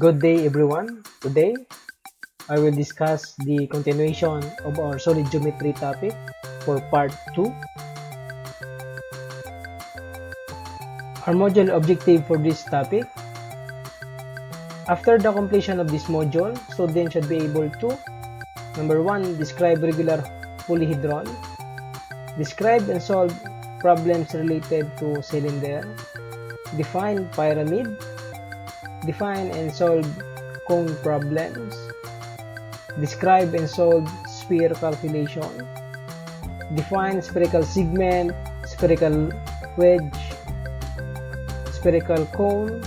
Good day everyone. Today, I will discuss the continuation of our solid geometry topic for part 2. Our module objective for this topic. After the completion of this module, students should be able to number 1. Describe regular polyhedron. Describe and solve problems related to cylinder. Define pyramid. Define and solve cone problems. Describe and solve sphere calculation. Define spherical segment, spherical wedge, spherical cone,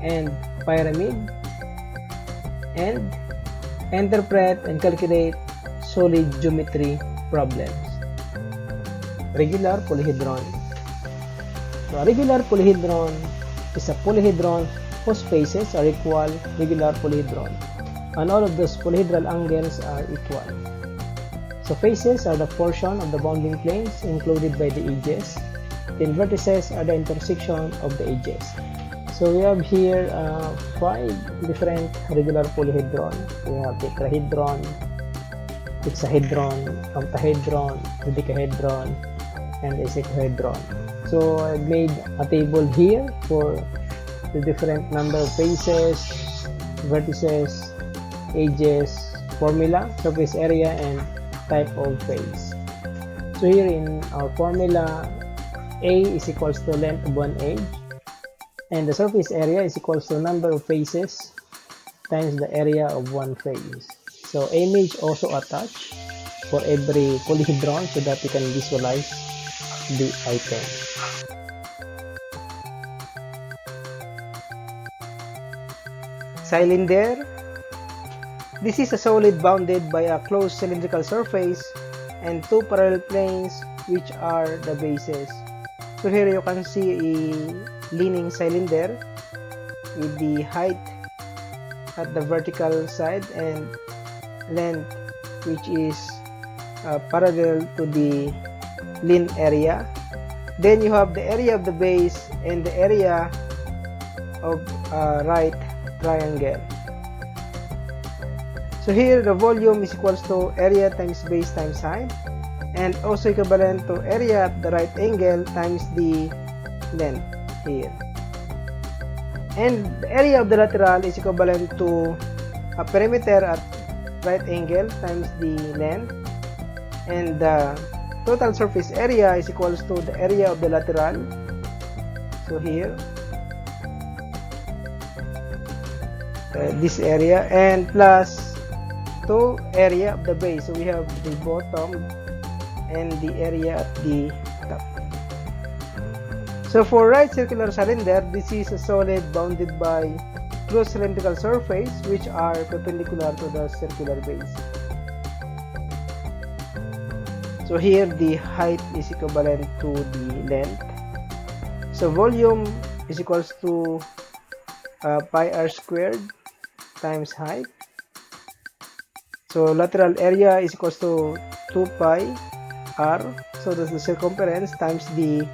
and pyramid. And interpret and calculate solid geometry problems. Regular polyhedron. So a regular polyhedron is a polyhedron whose faces are equal regular polyhedron, and all of those polyhedral angles are equal. So faces are the portion of the bounding planes included by the edges. Then vertices are the intersection of the edges. So we have here 5 different regular polyhedron. We have tetrahedron, hexahedron, octahedron, dodecahedron, and icosahedron. So I made a table here for the different number of faces, vertices, edges, formula, surface area, and type of face. So here in our formula, A is equals to length of one edge, and the surface area is equals to number of faces times the area of one face. So image also attached for every polyhedron so that you can visualize the item. Cylinder. This is a solid bounded by a closed cylindrical surface and 2 parallel planes which are the bases. So here you can see a leaning cylinder with the height at the vertical side and length which is parallel to the lean area. Then you have the area of the base and the area of right triangle. So here the volume is equals to area times base times height, and also equivalent to area at the right angle times the length here. And the area of the lateral is equivalent to a perimeter at right angle times the length, and the total surface area is equals to the area of the lateral. So here this area and plus 2 area of the base. So we have the bottom and the area at the top. So for right circular cylinder, this is a solid bounded by closed cylindrical surface which are perpendicular to the circular base. So here the height is equivalent to the length. So volume is equals to pi r squared times height. So lateral area is equals to 2 pi r, so that's the circumference times the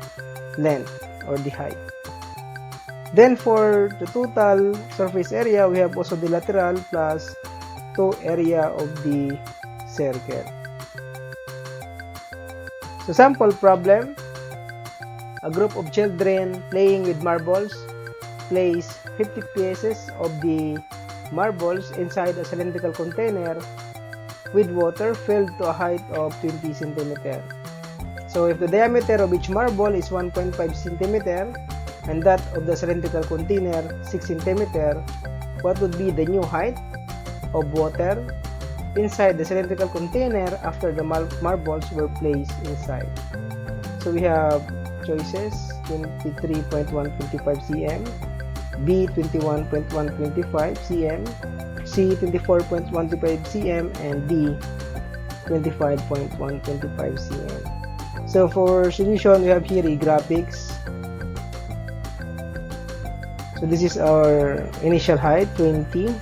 length or the height. Then for the total surface area, we have also the lateral plus 2 area of the circle. So sample problem. A group of children playing with marbles place 50 pieces of the marbles inside a cylindrical container with water filled to a height of 20 cm. So if the diameter of each marble is 1.5 cm and that of the cylindrical container 6 cm, what would be the new height of water inside the cylindrical container after the marbles were placed inside? So we have choices: 23.125 cm, B 21.125 cm, C 24.125 cm, and D 25.125 cm. So for solution, we have here a graphics. So this is our initial height 20,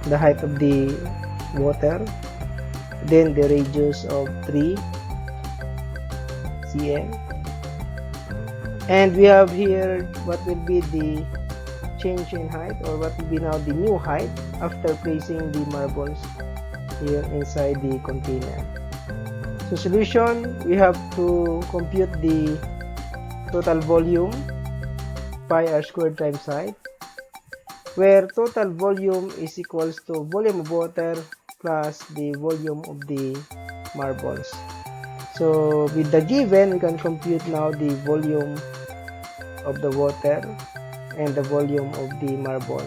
the height of the water, then the radius of 3 cm, and we have here what will be the change in height, or what will be now the new height after placing the marbles here inside the container. So solution, we have to compute the total volume pi r squared times height, where total volume is equals to volume of water plus the volume of the marbles. So with the given, we can compute now the volume of the water and the volume of the marble.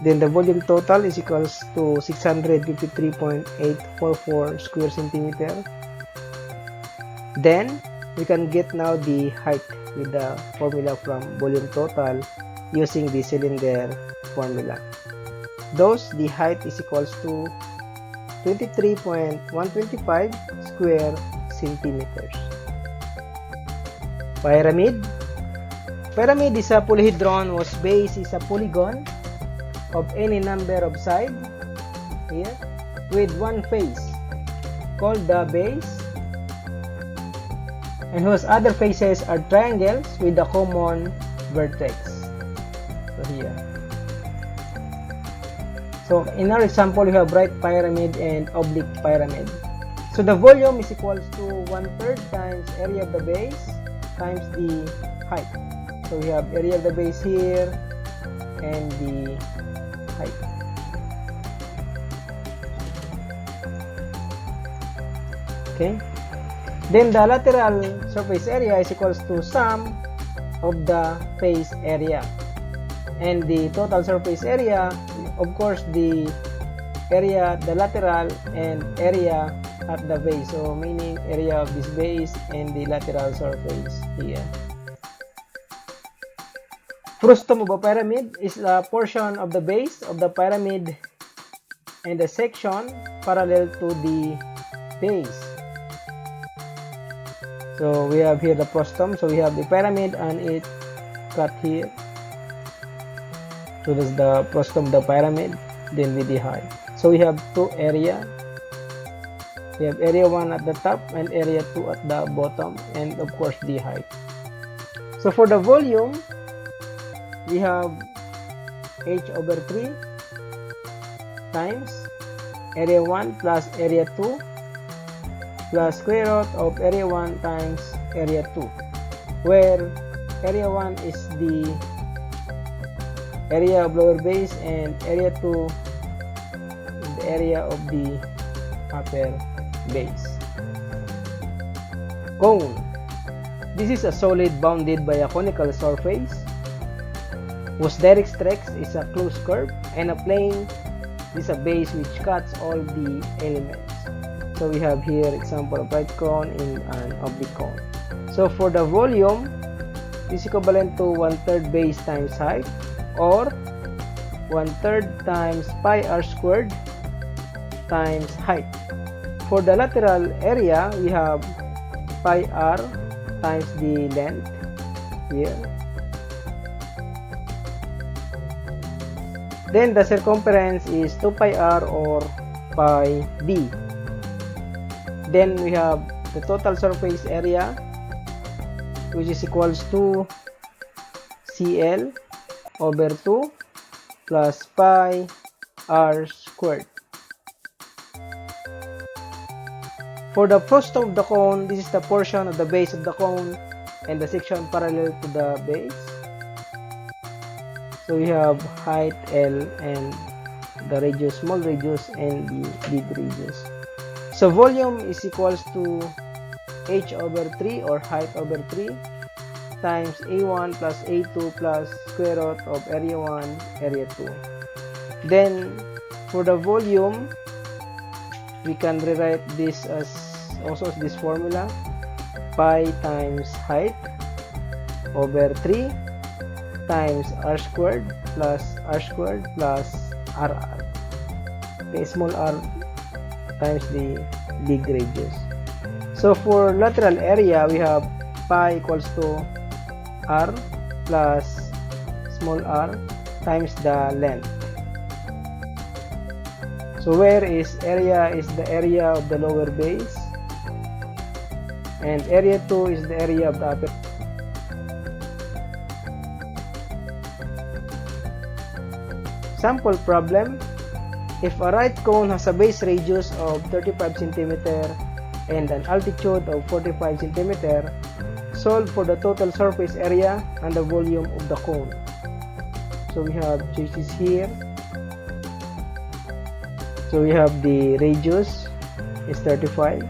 Then the volume total is equals to 653.844 square centimeter. Then we can get now the height with the formula from volume total using the cylinder formula. Thus, the height is equals to 23.125 square centimeters. Pyramid. Pyramid is a polyhedron whose base is a polygon of any number of sides here with one face called the base, and whose other faces are triangles with a common vertex. So here. So in our example, we have right pyramid and oblique pyramid. So the volume is equals to 1/3 times area of the base times the height. So we have area of the base here and the height. Okay. Then the lateral surface area is equals to sum of the face area, and the total surface area, of course, the area, the lateral and area at the base, so meaning area of this base and the lateral surface here. Frustum of a pyramid is a portion of the base of the pyramid and the section parallel to the base. So we have here the frustum. So we have the pyramid and it cut here. So this is the frustum of the pyramid, then with the height. So we have two area. We have area 1 at the top and area 2 at the bottom, and of course the height. So for the volume, we have h/3 times area 1 plus area 2 plus square root of area 1 times area 2, where area 1 is the area of lower base and area 2 is the area of the upper base. Cone. This is a solid bounded by a conical surface whose directrix is a closed curve, and a plane is a base which cuts all the elements. So we have here example of right cone in an oblique cone. So for the volume, is equivalent to 1/3 base times height, or 1/3 times pi r squared times height. For the lateral area, we have pi r times the length here. Then the circumference is 2 pi r or pi b. Then we have the total surface area, which is equals to CL over 2 plus pi r squared. For the frustum of the cone, this is the portion of the base of the cone and the section parallel to the base. So we have height L and the radius, small radius, and the big radius. So volume is equals to h/3 or height over 3 times A1 plus A2 plus square root of area 1, area 2. Then for the volume, we can rewrite this as also this formula, pi times height over 3 times r squared plus rr. Okay, small r times the big radius. So for lateral area, we have pi equals to r plus small r times the length. So where is area is the area of the lower base, and area 2 is the area of the upper. Sample problem. If a right cone has a base radius of 35 cm and an altitude of 45 cm, solve for the total surface area and the volume of the cone. So we have choices here. So we have the radius is 35,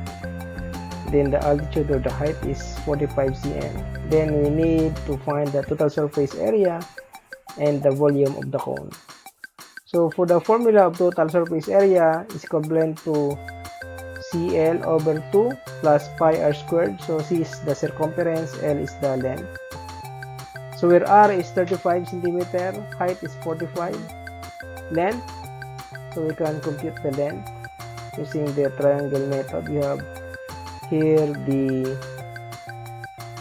then the altitude or the height is 45 cm. Then we need to find the total surface area and the volume of the cone. So for the formula of total surface area is equivalent to CL over 2 plus pi r squared. So C is the circumference, L is the length. So where r is 35 cm, height is 45, length, so we can compute the length using the triangle method. We have here the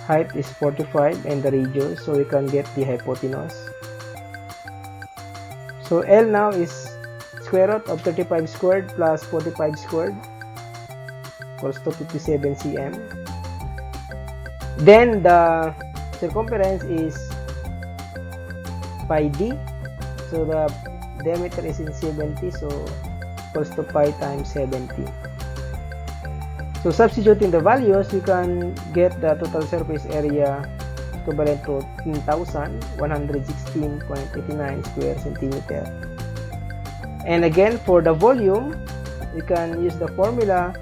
height is 45 and the radius, so we can get the hypotenuse. So L now is square root of 35 squared plus 45 squared equals to 57 cm. Then the circumference is pi d, so the diameter is in 70, so equals to pi times 70. So substituting the values, we can get the total surface area equivalent to 10,116.89 square centimeter. And again, for the volume, we can use the formula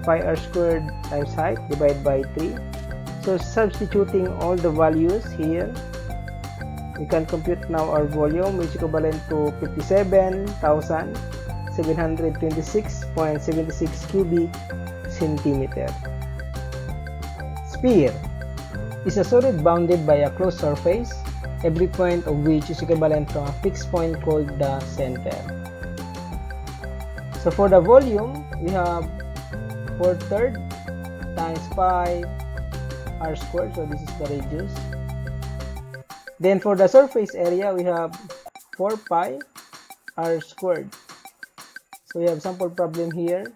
pi r squared times height divided by 3. So substituting all the values here, we can compute now our volume, which is equivalent to 57,726.76 cubic centimeter. Sphere is a solid bounded by a closed surface, every point of which is equivalent to a fixed point called the center. So for the volume, we have 4/3 times pi r squared, so this is the radius. Then for the surface area, we have 4 pi r squared. So we have sample problem here.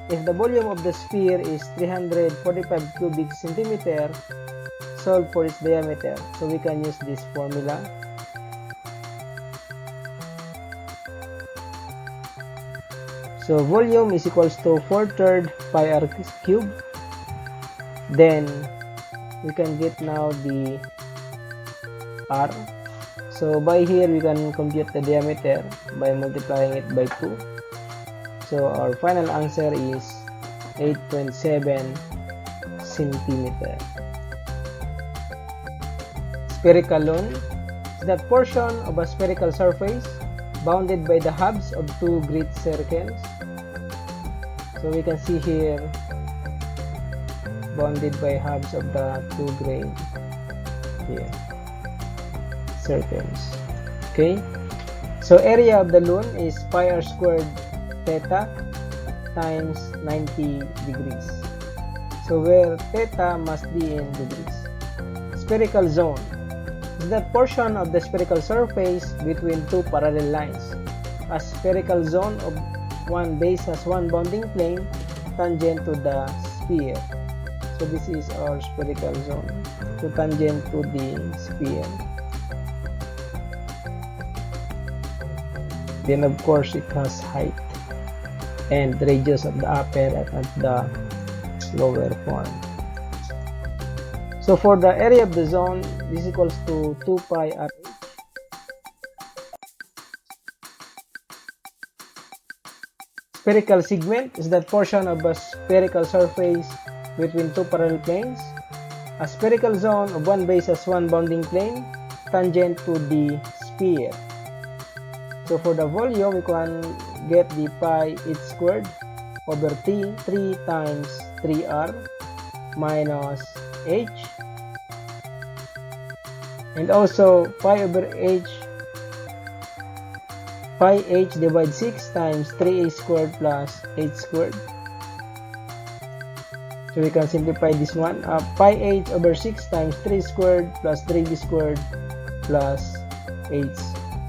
If the volume of the sphere is 345 cubic centimeter, solve for its diameter. So we can use this formula. So volume is equals to 4/3 pi r cube. Then we can get now the r. So by here we can compute the diameter by multiplying it by 2. So our final answer is 8.7 centimeter. Spherical lone is that portion of a spherical surface bounded by the halves of two great circles. So we can see here bounded by halves of the two great circles. Okay, so area of the lone is pi r squared theta times 90 degrees. So where theta must be in degrees. Spherical zone is that portion of the spherical surface between two parallel lines. A spherical zone of one base has one bounding plane tangent to the sphere. So this is our spherical zone, so tangent to the sphere. Then of course it has height and radius of the upper and at the lower point. So for the area of the zone, this equals to 2 pi r. Spherical segment is that portion of a spherical surface between two parallel planes. A spherical zone of one base has one bounding plane tangent to the sphere. So for the volume, we can get the pi h squared over 3 times 3r minus h, and also pi over h, pi h divided 6 times 3a squared plus h squared. So we can simplify this one. Pi h over 6 times 3 squared plus 3b squared plus h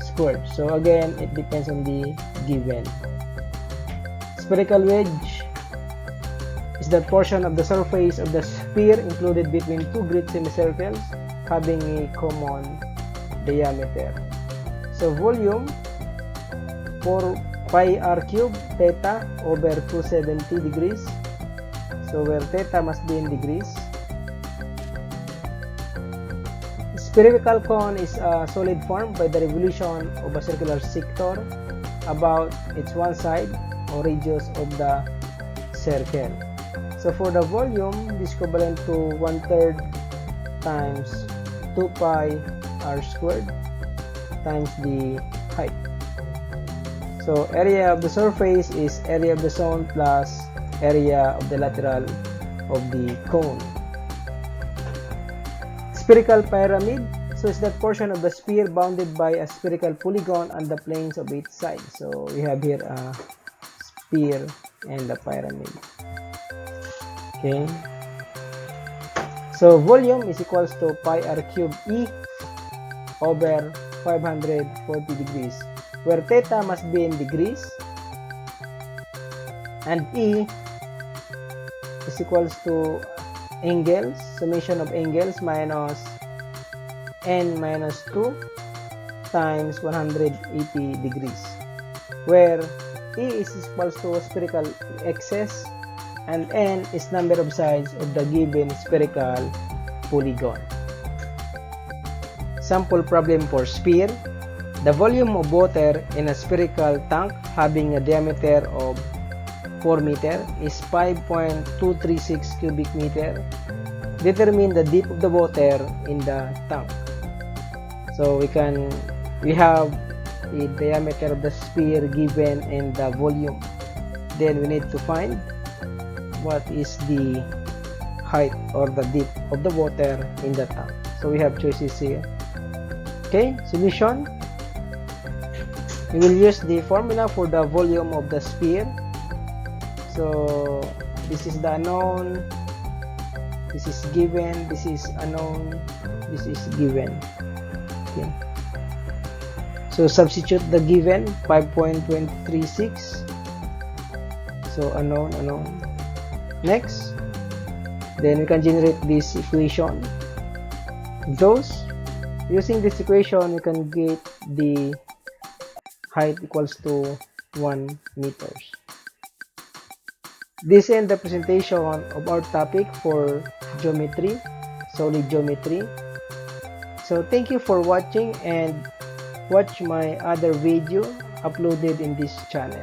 squared. So again, it depends on the given. Spherical wedge is that portion of the surface of the sphere included between two great semicircles having a common diameter. So volume 4 pi r cube theta over 270 degrees. So where theta must be in degrees. Spherical cone is a solid formed by the revolution of a circular sector about its one side or radius of the circle. So for the volume, this is equivalent to 1/3 times 2 pi r squared times the height. So area of the surface is area of the zone plus area of the lateral of the cone. Spherical pyramid, so it's that portion of the sphere bounded by a spherical polygon on the planes of each side. So we have here a sphere and a pyramid. Okay. So volume is equals to pi r cube E over 540 degrees, where theta must be in degrees and E is equals to angles, summation of angles minus n minus 2 times 180 degrees, where E is equals to spherical axis and n is number of sides of the given spherical polygon. Sample problem for sphere. The volume of water in a spherical tank having a diameter of 4 meter is 5.236 cubic meter. Determine the depth of the water in the tank. So we have the diameter of the sphere given and the volume. Then we need to find what is the height or the depth of the water in the tank. So we have choices here. Okay, solution. We will use the formula for the volume of the sphere. So this is the unknown, this is given, this is unknown, this is given. Okay. So substitute the given 5.236. So unknown. Next, then we can generate this equation. Those using this equation, we can get the height equals to 1 meters. This ends the presentation of our topic for geometry, solid geometry. So thank you for watching and watch my other video uploaded in this channel.